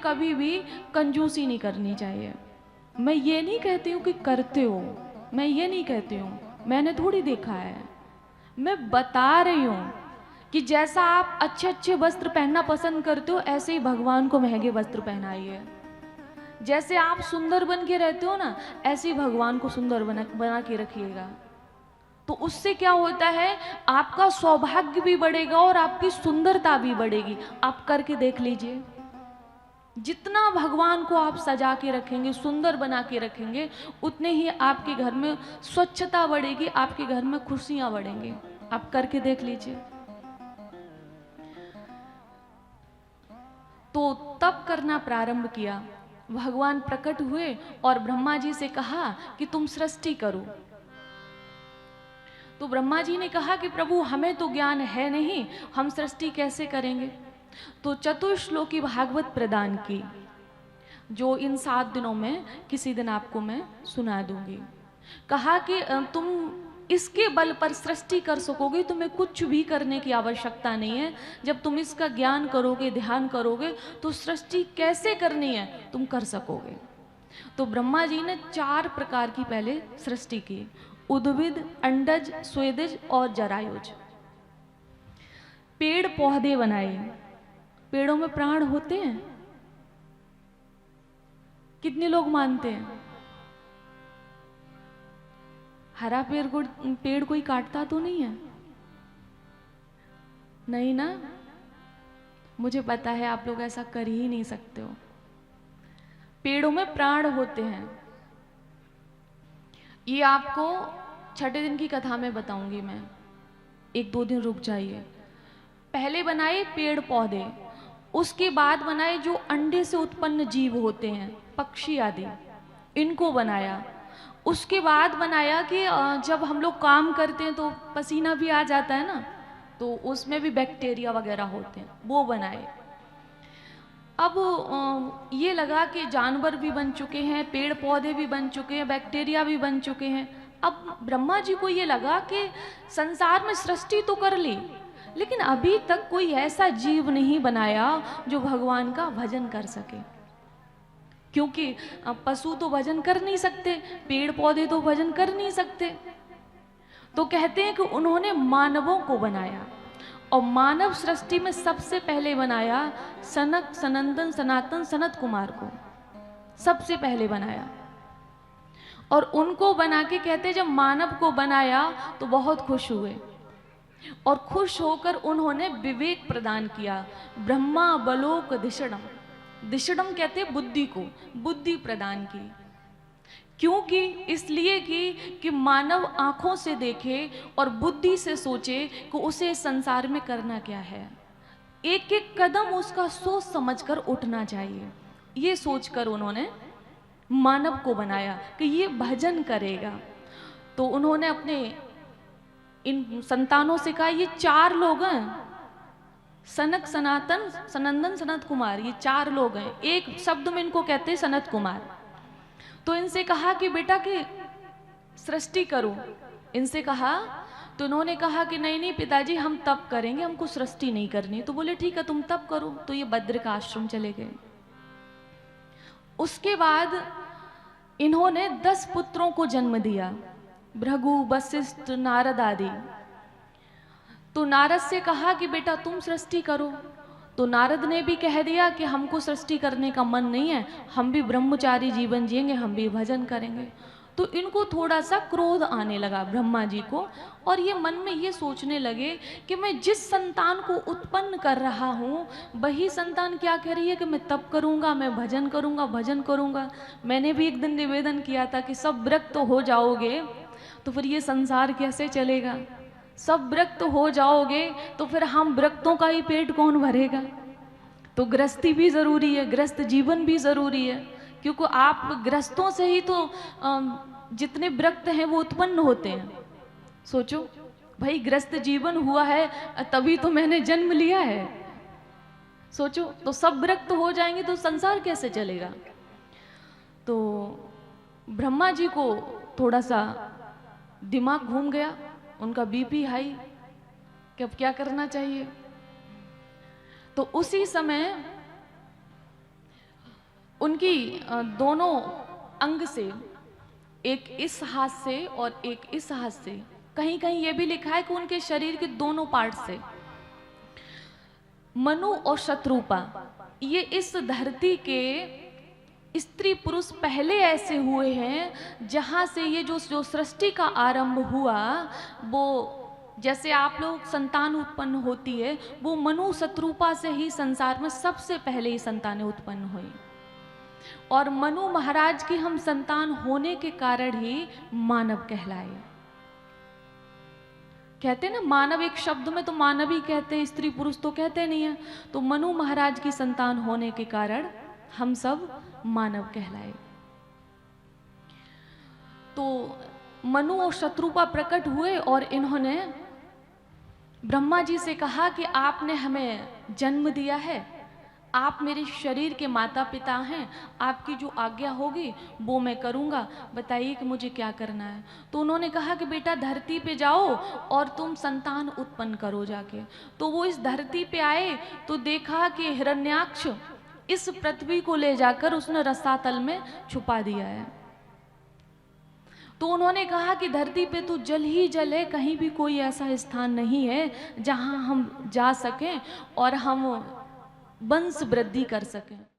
कभी भी कंजूसी नहीं करनी चाहिए। मैं ये नहीं कहती हूँ कि करते हो, मैं ये नहीं कहती हूँ, मैंने थोड़ी देखा है, मैं बता रही हूँ कि जैसा आप अच्छे अच्छे वस्त्र पहनना पसंद करते हो, ऐसे ही भगवान को महंगे वस्त्र पहनाइए। जैसे आप सुंदर बन के रहते हो ना, ऐसे ही भगवान को सुंदर बना के रखिएगा। तो उससे क्या होता है, आपका सौभाग्य भी बढ़ेगा और आपकी सुंदरता भी बढ़ेगी। आप करके देख लीजिए, जितना भगवान को आप सजा के रखेंगे, सुंदर बना के रखेंगे, उतने ही आपके घर में स्वच्छता बढ़ेगी, आपके घर में खुशियां बढ़ेंगी। आप करके देख लीजिए। तो तब करना प्रारंभ किया, भगवान प्रकट हुए और ब्रह्मा जी से कहा कि तुम सृष्टि करो। तो ब्रह्मा जी ने कहा कि प्रभु हमें तो ज्ञान है नहीं, हम सृष्टि कैसे करेंगे। तो चतुश्लोकी भागवत प्रदान की, जो इन 7 दिनों में किसी दिन आपको मैं सुना दूंगी। कहा कि तुम इसके बल पर सृष्टि कर सकोगे, तुम्हें कुछ भी करने की आवश्यकता नहीं है। जब तुम इसका ज्ञान करोगे, ध्यान करोगे, तो सृष्टि कैसे करनी है तुम कर सकोगे। तो ब्रह्मा जी ने 4 प्रकार की पहले सृष्टि की, उद्भिद, अंडज, स्वेदज और जरायुज। पेड़ पौधे बनाए। पेड़ों में प्राण होते हैं, कितने लोग मानते हैं? हरा पेड़ कोई काटता तो नहीं है? नहीं ना? मुझे पता है आप लोग ऐसा कर ही नहीं सकते हो। पेड़ों में प्राण होते हैं। ये आपको छठे दिन की कथा में बताऊंगी मैं, 1-2 दिन रुक जाइए। पहले बनाए पेड़ पौधे, उसके बाद बनाए जो अंडे से उत्पन्न जीव होते हैं, पक्षी आदि, इनको बनाया। उसके बाद बनाया कि जब हम लोग काम करते हैं तो पसीना भी आ जाता है ना, तो उसमें भी बैक्टीरिया वगैरह होते हैं, वो बनाए। अब ये लगा कि जानवर भी बन चुके हैं, पेड़ पौधे भी बन चुके हैं, बैक्टीरिया भी बन चुके हैं। अब ब्रह्मा जी को ये लगा कि संसार में सृष्टि तो कर ली, लेकिन अभी तक कोई ऐसा जीव नहीं बनाया जो भगवान का भजन कर सके। क्योंकि पशु तो भजन कर नहीं सकते, पेड़ पौधे तो भजन कर नहीं सकते। तो कहते हैं कि उन्होंने मानवों को बनाया, और मानव सृष्टि में सबसे पहले बनाया सनक, सनंदन, सनातन, सनत कुमार को सबसे पहले बनाया। और उनको बना के कहते, जब मानव को बनाया तो बहुत खुश हुए, और खुश होकर उन्होंने विवेक प्रदान किया। ब्रह्मा बलोक दिशड़म, दिशड़म कहते बुद्धि को, बुद्धि प्रदान की। क्योंकि इसलिए कि मानव आंखों से देखे और बुद्धि से सोचे कि उसे संसार में करना क्या है। एक एक कदम उसका सोच समझकर उठना चाहिए, ये सोचकर उन्होंने मानव को बनाया कि ये भजन करेगा। तो उन्होंने अपने इन संतानों से कहा, ये 4 लोग हैं, सनक, सनातन, सनंदन, सनत कुमार, ये 4 लोग हैं। एक शब्द में इनको कहते हैं सनत कुमार। तो इनसे कहा कि बेटा कि सृष्टि करो। इनसे कहा तो उन्होंने कहा कि नहीं नहीं पिताजी, हम तप करेंगे, हमको सृष्टि नहीं करनी। तो बोले ठीक है तुम तप करो। तो ये बद्र का आश्रम चले गए। उसके बाद इन्होंने 10 पुत्रों को जन्म दिया, भृगु, वशिष्ठ, नारद आदि। तो नारद से कहा कि बेटा तुम सृष्टि करो। तो नारद ने भी कह दिया कि हमको सृष्टि करने का मन नहीं है, हम भी ब्रह्मचारी जीवन जिएंगे, हम भी भजन करेंगे। तो इनको थोड़ा सा क्रोध आने लगा ब्रह्मा जी को, और ये मन में ये सोचने लगे कि मैं जिस संतान को उत्पन्न कर रहा हूँ, वही संतान क्या कह रही है कि मैं तप करूँगा, मैं भजन करूँगा, भजन करूँगा। मैंने भी एक दिन निवेदन किया था कि सब विरक्त हो जाओगे तो फिर ये संसार कैसे चलेगा। सब विरक्त हो जाओगे तो फिर हम विरक्तों का ही पेट कौन भरेगा। तो गृहस्थी भी जरूरी है, गृहस्थ जीवन भी जरूरी है, क्योंकि आप गृहस्थों से ही तो जितने विरक्त हैं वो उत्पन्न होते हैं। सोचो भाई, गृहस्थ जीवन हुआ है तभी तो मैंने जन्म लिया है। सोचो, तो सब विरक्त हो जाएंगे तो संसार कैसे चलेगा। तो ब्रह्मा जी को थोड़ा सा दिमाग घूम गया, उनका बीपी हाई कि अब क्या करना चाहिए। तो उसी समय उनकी दोनों अंग से, एक इस हाथ से और एक इस हाथ से, कहीं कहीं ये भी लिखा है कि उनके शरीर के दोनों पार्ट से, मनु और शत्रुपा, ये इस धरती के स्त्री पुरुष पहले ऐसे हुए हैं जहां से ये जो सृष्टि का आरंभ हुआ, वो जैसे आप लोग संतान उत्पन्न होती है, वो मनु शत्रुपा से ही संसार में सबसे पहले ही संतानें उत्पन्न हुई। और मनु महाराज की हम संतान होने के कारण ही मानव कहलाए। कहते ना मानव, एक शब्द में तो मानव ही कहते हैं, स्त्री पुरुष तो कहते नहीं है। तो मनु महाराज की संतान होने के कारण हम सब मानव कहलाए। तो मनु और शत्रुपा प्रकट हुए और इन्होंने ब्रह्मा जी से कहा कि आपने हमें जन्म दिया है, आप मेरे शरीर के माता पिता हैं, आपकी जो आज्ञा होगी वो मैं करूँगा, बताइए कि मुझे क्या करना है। तो उन्होंने कहा कि बेटा धरती पे जाओ और तुम संतान उत्पन्न करो जाके। तो वो इस धरती पे आए तो देखा कि हिरण्याक्ष इस पृथ्वी को ले जाकर उसने रसातल में छुपा दिया है। तो उन्होंने कहा कि धरती पे तो जल ही जल है, कहीं भी कोई ऐसा स्थान नहीं है जहां हम जा सकें और हम वंश वृद्धि कर सकें।